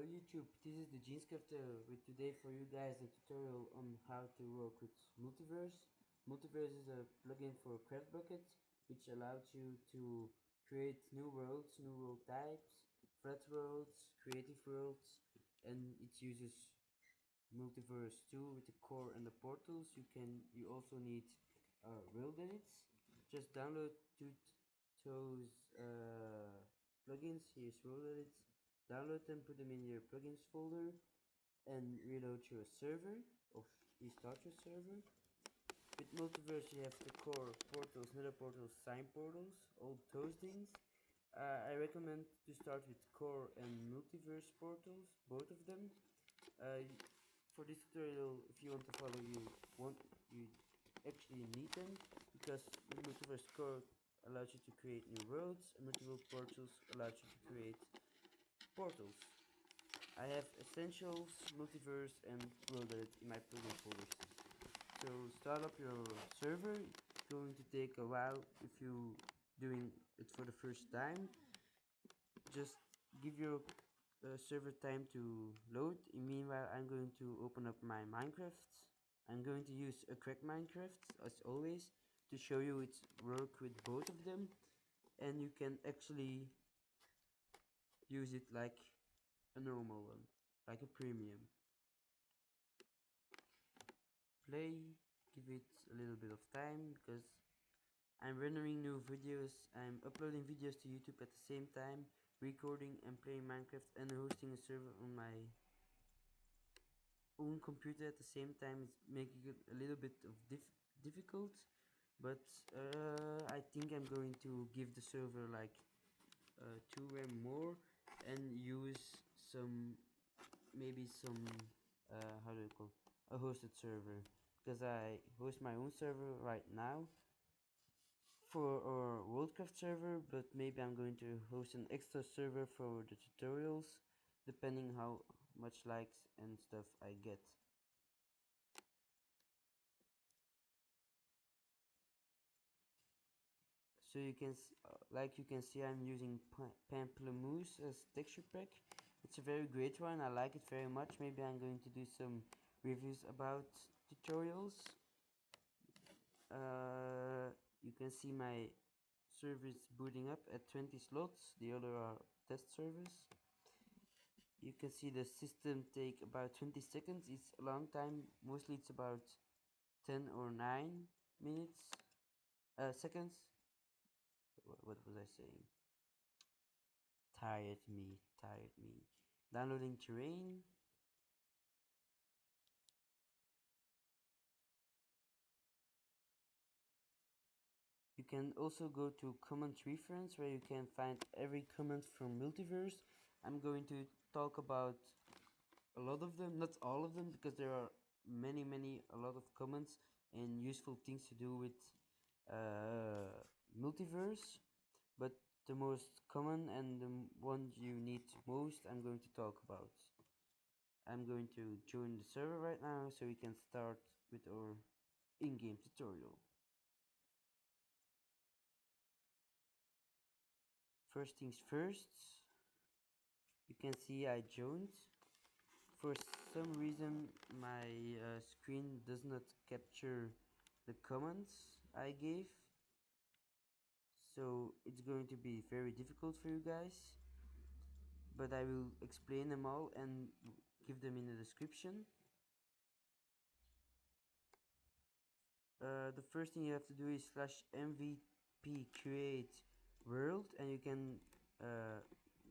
Hello YouTube, this is the Jeanscrafter with today for you guys a tutorial on how to work with Multiverse. Multiverse is a plugin for Craft Bucket which allows you to create new world types, flat worlds, creative worlds, and it uses Multiverse too with the core and the portals. You also need world edits. Just download those plugins. Here's world edits. Download them, put them in your plugins folder, and reload your server or restart your server. With Multiverse, you have the core, portals, nether portals, sign portals, all those things. I recommend to start with core and Multiverse portals, both of them. For this tutorial, if you want to follow, you actually need them, because Multiverse core allows you to create new worlds, and multiple portals allows you to create portals. I have Essentials, Multiverse, and World Edit in my plugin folders. So start up your server. It's going to take a while if you doing it for the first time. Just give your server time to load. Meanwhile, I'm going to open up my Minecraft. I'm going to use a crack Minecraft as always to show you it work with both of them, and you can actually use it like a normal one, like a premium. Play, give it a little bit of time because I'm rendering new videos, I'm uploading videos to YouTube at the same time, recording and playing Minecraft and hosting a server on my own computer at the same time. It's making it a little bit of difficult, but I think I'm going to give the server like 2 RAM more and use maybe some how do you call a hosted server, because I host my own server right now for our Worldcraft server, but maybe I'm going to host an extra server for the tutorials, depending how much likes and stuff I get. So you can like you can see, I'm using Pamplemousse as texture pack. It's a very great one, I like it very much. Maybe I'm going to do some reviews about tutorials. You can see my server is booting up at 20 slots, the other are test servers. You can see the system take about 20 seconds. It's a long time, mostly it's about 10 or 9 minutes, seconds. What was I saying? Tired me. Downloading terrain. You can also go to comment reference where you can find every comment from Multiverse. I'm going to talk about a lot of them, not all of them, because there are a lot of comments and useful things to do with Multiverse, but the most common and the ones you need most I'm going to talk about. I'm going to join the server right now so we can start with our in-game tutorial. First things first, you can see I joined. For some reason my screen does not capture the comments I gave, so it's going to be very difficult for you guys, but I will explain them all and give them in the description. The first thing you have to do is /mvp create world, and you can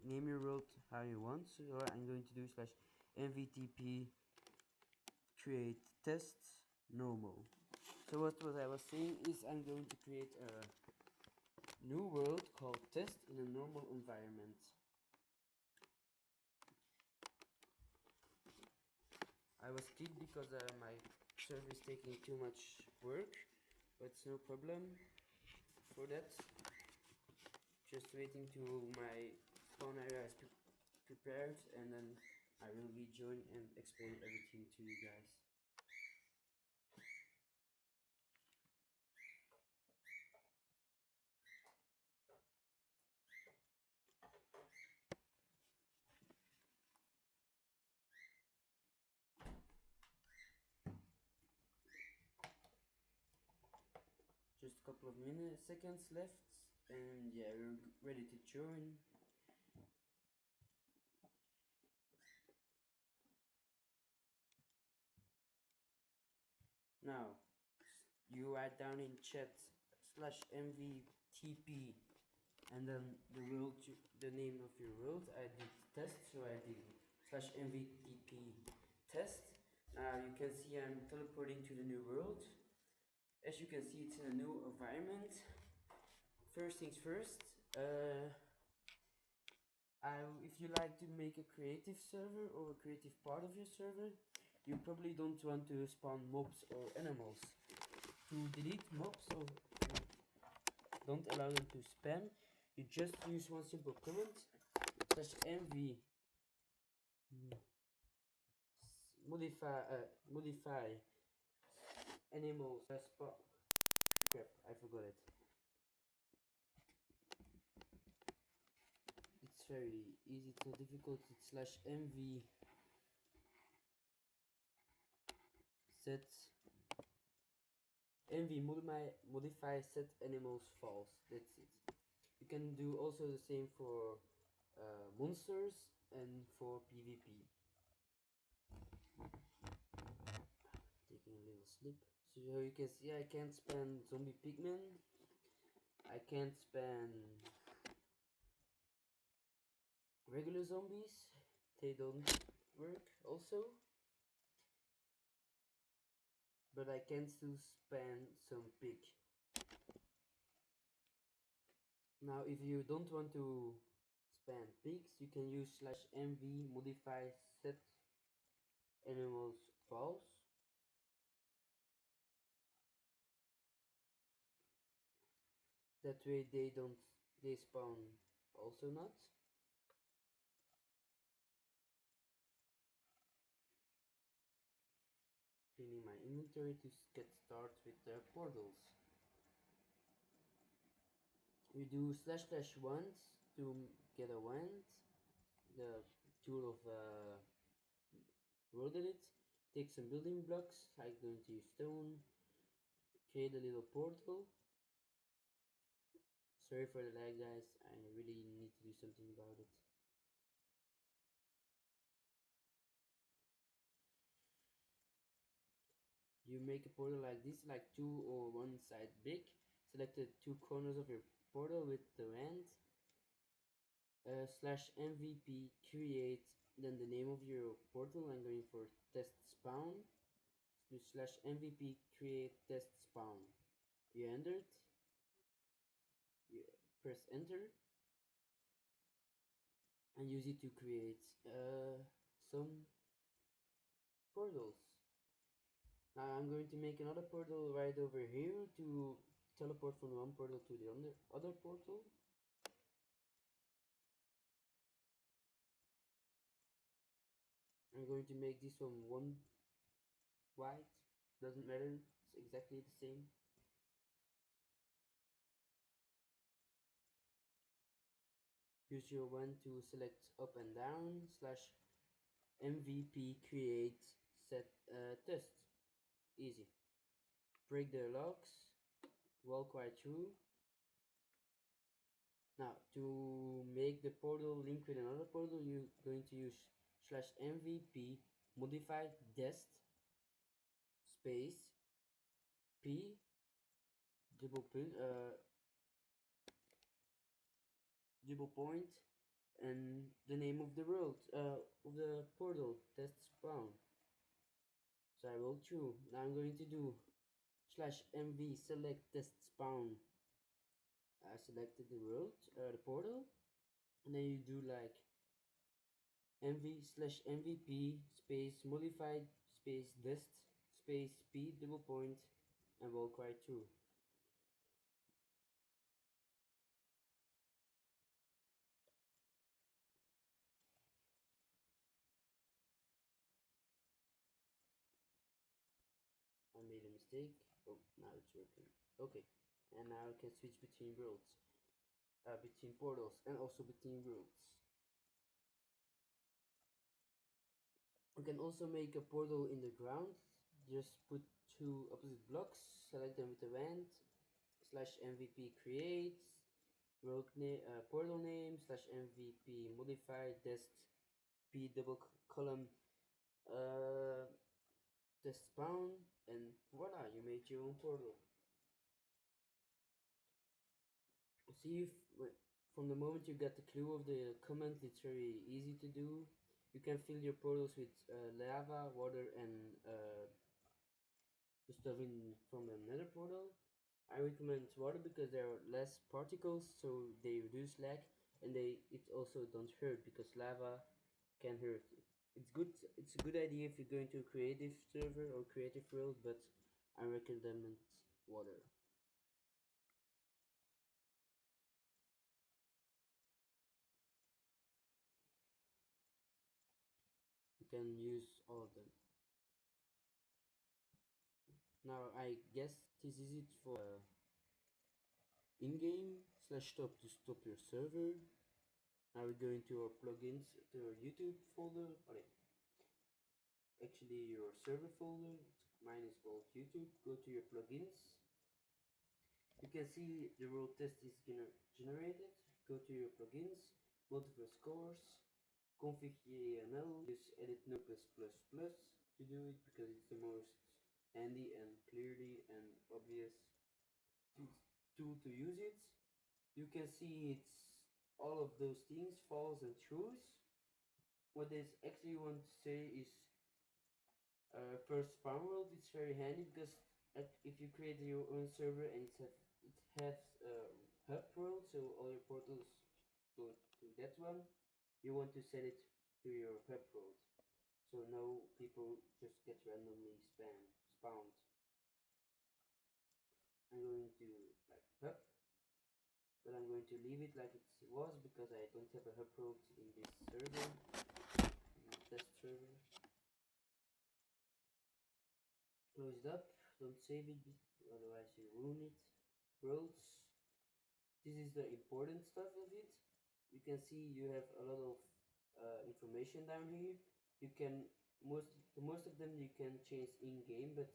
name your world how you want. So I'm going to do /mvtp create test normal. So what I was saying is I'm going to create a new world called test in a normal environment. I was kicked because my server is taking too much work, but it's no problem for that. Just waiting till my spawn area is prepared, and then I will rejoin and explain everything to you guys. couple of minutes, seconds left, and yeah, we're ready to join. Now, you write down in chat /mvtp and then the world, the name of your world. I did test, so I did /mvtp test. Now you can see I'm teleporting to the new world. As you can see, it's in a new environment. First things first, if you like to make a creative server or a creative part of your server, you probably don't want to spawn mobs or animals. To delete mobs or don't allow them to spam, you just use one simple command /mv modify animals spawn. Crap, I forgot it. It's very easy, it's not difficult. It's /mv set modify set animals false. That's it. You can do also the same for monsters and for PvP. Taking a little slip. So you can see I can't spam zombie pigmen. I can't spam regular zombies. They don't work also. But I can still spam some pig. Now if you don't want to spam pigs, you can use /mv modify set animals false. That way they spawn also not. Cleaning my inventory to get started with the portals. We do /wand to get a wand, the tool of world edit. Take some building blocks. I'm going to use stone. Create a little portal. Sorry for the lag, guys. I really need to do something about it. You make a portal like this, like 2 or 1 side big. Select the 2 corners of your portal with the wand. /mvp create, then the name of your portal. I'm going for test spawn. Do /mvp create test spawn. You enter it. You press enter and use it to create some portals. Now I'm going to make another portal right over here to teleport from one portal to the other portal. I'm going to make this one white, doesn't matter, it's exactly the same. Use your wand to select up and down /mvp create set test. Easy. Break the locks, walk right through. Now to make the portal link with another portal, you're going to use /mvp modify dest space p double point and the name of the world of the portal test spawn. So I roll through. Now I'm going to do /mv select test spawn. I selected the world, the portal, and then you do like mv/mvp space modified space dest space p double point and walk right through. I made a mistake. Oh, now it's working. Okay, and now I can switch between worlds, between portals, and also between worlds. You can also make a portal in the ground. Just put 2 opposite blocks, select them with the wand, slash MVP create, portal name slash MVP modify dest p double column test spawn, and voila, you made your own portal. See if from the moment you get the clue of the command, it's very easy to do. You can fill your portals with lava, water, and the stuff in from another portal. I recommend water because there are less particles, so they reduce lag, and it also don't hurt because lava can hurt. It's good. It's a good idea if you're going to a creative server or creative world, but I recommend water. You can use all of them. Now I guess this is it for in-game slash stop to stop your server. Now we go into our plugins, to our YouTube folder. Actually, your server folder. Mine is called YouTube. Go to your plugins. You can see the world test is generated. Go to your plugins, Multiverse course, config.yml. Use edit Notepad++ to do it because it's the most handy and clearly and obvious tool to use it. You can see it's all of those things, false and trues. What this actually want to say is first spawn world. It's very handy because if you create your own server and it has hub world, so all your portals go to that one. You want to set it to your hub world, so no people just get randomly spawned. I'm going to like hub, but I'm going to leave it like it was because I don't have a hub world in this server, in the test server. Close it up, don't save it, otherwise you ruin it. Worlds, this is the important stuff of it. You can see you have a lot of information down here. You can most of them you can change in game, but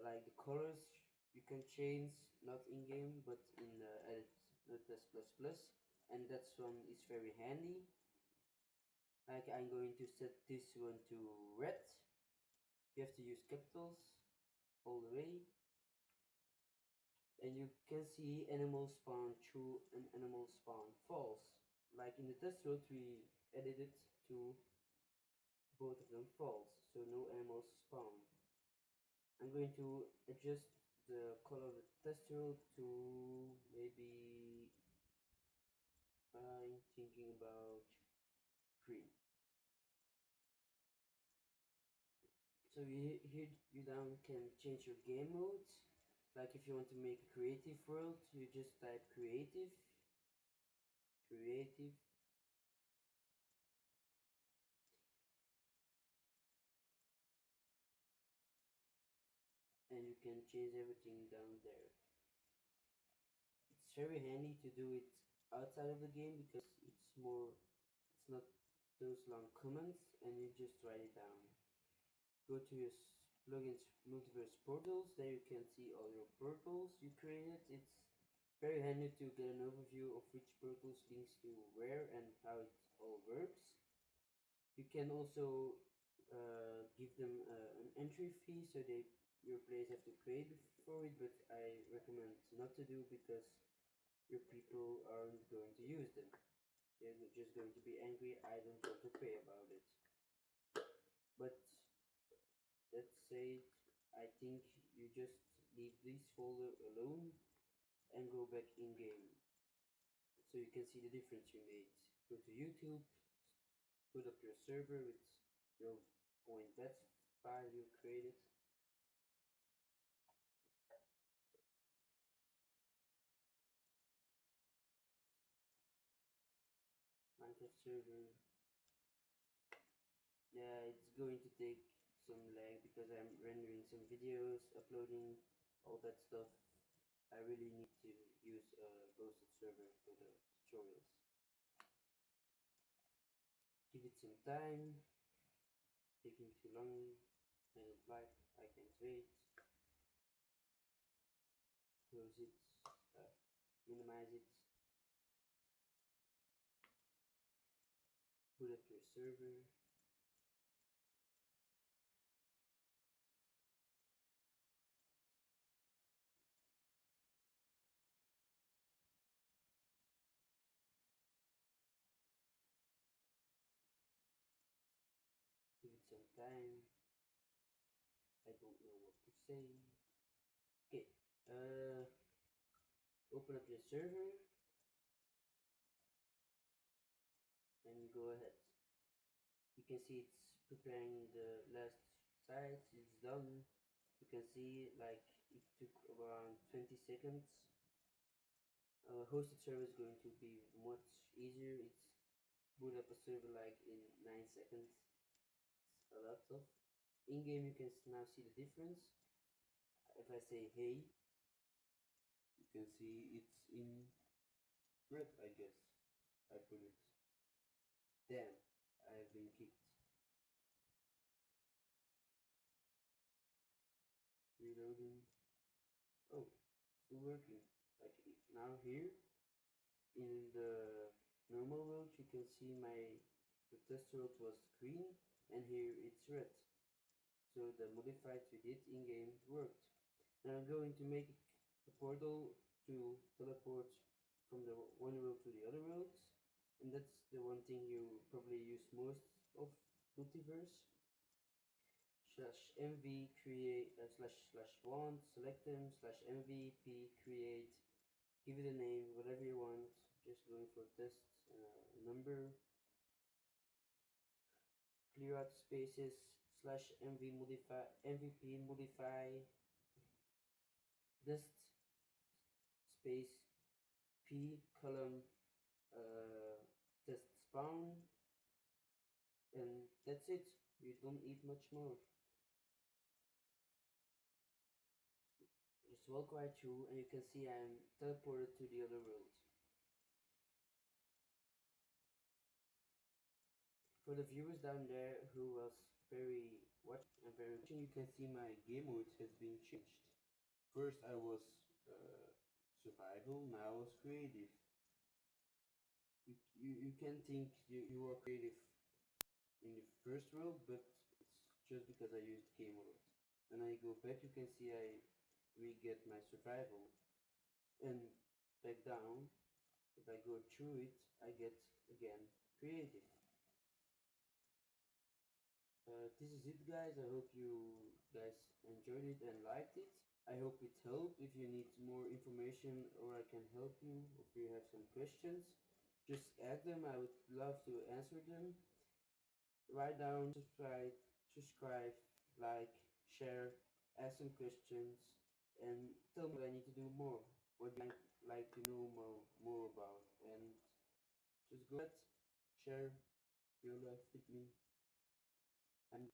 like the colors you can change not in game but in edit Notepad++, and that's one is very handy. Like I'm going to set this one to red. You have to use capitals all the way, and you can see animals spawn true and animals spawn false. Like in the test world we edited to both of them false, so no animals spawn. I'm going to adjust the color of the test world to maybe, I'm thinking about green. So here you down can change your game modes. Like if you want to make a creative world, you just type creative, and you can change everything down there. It's very handy to do it outside of the game because it's not those long comments, and you just write it down. Go to your plugins Multiverse portals. There you can see all your portals you created. It's very handy to get an overview of which portals links to where and how it all works. You can also give them an entry fee, so your players have to pay for it, but I recommend not to do because your people aren't going to use them. They're just going to be angry. I don't want to pay about it. But that said, I think you just leave this folder alone and go back in game, so you can see the difference you made. Go to YouTube, put up your server with your .bat file you created. Minecraft server. Yeah, it's going to take some lag because I'm rendering some videos, uploading all that stuff. I really need to use a hosted server for the tutorials. Give it some time. Taking too long. I don't like. I can't wait. close it, minimize it, put up your server. Give it some time. I don't know what to say. Okay, open up your server and go ahead. You can see it's preparing the last sites. It's done. You can see like it took around 20 seconds. Hosted server is going to be much easier. It's boot up a server like in 9 seconds. It's a lot of. In game you can now see the difference. If I say hey, you can see it's in red, I guess. I put it. Damn, I've been kicked. Reloading. Oh, still working. Like now here in the normal world you can see the test world was green and here it's red. So the modified we did in game worked. Now I'm going to make a portal to teleport from the one world to the other worlds, and that's the one thing you probably use most of Multiverse. Slash mv create slash want select them slash mvp create, give it a name whatever you want, just going for tests and a number, clear out spaces slash mvp modify dist space p column test spawn, and that's it. You don't need much more. Just walk right through and you can see I'm teleported to the other world. For the viewers down there who was very watching, you can see my game mode has been changed. First I was survival, now I was creative. You can think you are creative in the first world, but it's just because I used game mode. When I go back you can see I re-get my survival, and back down, if I go through it I get again creative. This is it guys, I hope you guys enjoyed it and liked it. I hope it helped. If you need more information or I can help you, if you have some questions, just add them, I would love to answer them. Write down, subscribe, like, share, ask some questions, and tell me what I need to do more, what you like to know more about, and just go ahead, share your life with me. I'm